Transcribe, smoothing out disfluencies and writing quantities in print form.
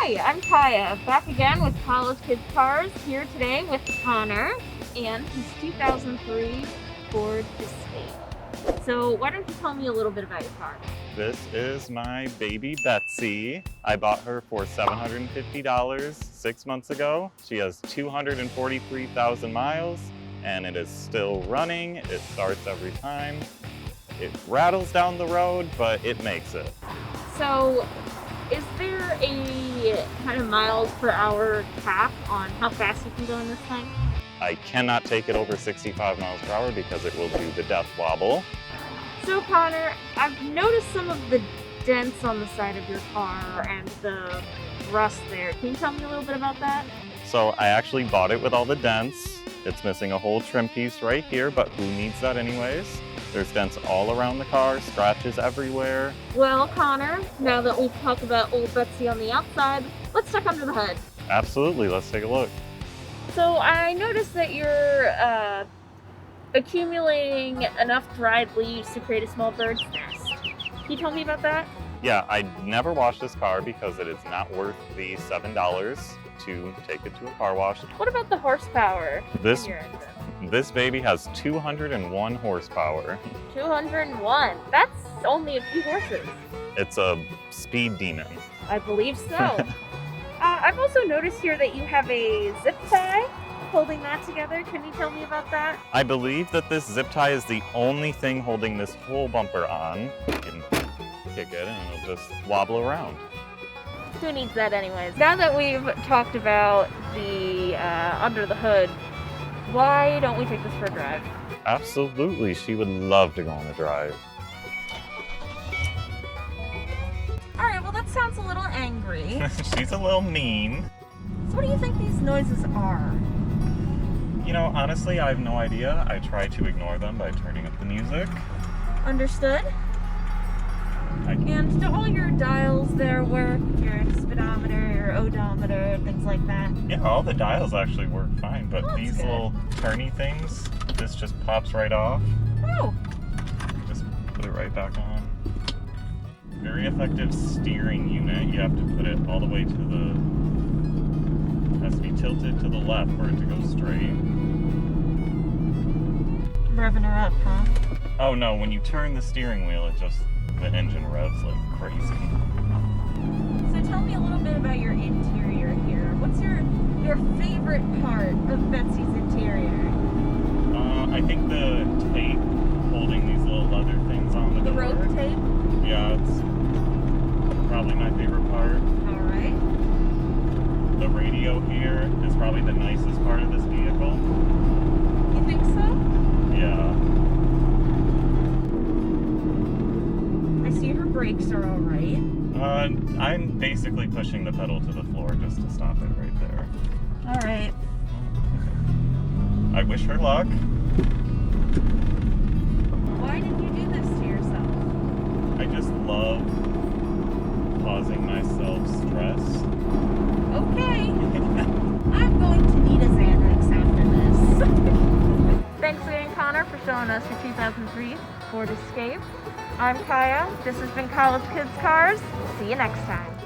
Hi, I'm Kaya, back again with College Kids Cars, here today with Connor and his 2003 Ford Escape. So why don't you tell me a little bit about your car? This is my baby Betsy. I bought her for $750 6 months ago. She has 243,000 miles and it is still running. It starts every time. It rattles down the road, but it makes it. So is there a kind of miles per hour cap on how fast you can go in this thing? I cannot take it over 65 miles per hour because it will do the death wobble. So Connor, I've noticed some of the dents on the side of your car and the rust there. Can you tell me a little bit about that? So I actually bought it with all the dents. It's missing a whole trim piece right here, but who needs that anyways? There's dents all around the car, scratches everywhere. Well, Connor, now that we've talked about old Betsy on the outside, let's check under the hood. Absolutely, let's take a look. So I noticed that you're accumulating enough dried leaves to create a small bird's nest. Can you tell me about that? Yeah, I never washed this car because it is not worth the $7 to take it to a car wash. What about the horsepower in your engine? This baby has 201 horsepower. 201. That's only a few horses. It's a speed demon. I believe so. I've also noticed here that you have a zip tie holding that together. Can you tell me about that? I believe that this zip tie is the only thing holding this whole bumper on. You can kick it and it'll just wobble around. Who needs that anyways? Now that we've talked about the under the hood, why don't we take this for a drive? Absolutely, she would love to go on a drive. All right, well that sounds a little angry. She's a little mean. So what do you think these noises are? You know, honestly, I have no idea. I try to ignore them by turning up the music. Understood. And do all your dials there work? Your speedometer, your odometer, things like that? Yeah, all the dials actually work fine, but Oh, these good. little turny things, this just pops right off. Oh, Just put it right back on. Very effective steering unit. You have to put it all the way to the... has to be tilted to the left for it to go straight. revving her up, huh? Oh no, when you turn the steering wheel, the engine revs like crazy. So tell me a little bit about your interior here. What's your favorite part of Betsy's interior? I think the tape holding these little leather things on the The door. rope tape? Yeah, it's probably my favorite part. All right. The radio here is probably the nicest part of this vehicle. You think so? Yeah. I see her brakes are all right. I'm basically pushing the pedal to the floor just to stop it right there. All right. I wish her luck. Why did you do this to yourself? I just love causing myself stress. Okay. I'm going to need a Xanax after this. Thanks again, Connor, for showing us your 2003 Ford Escape. I'm Kaya. This has been College Kids Cars. See you next time.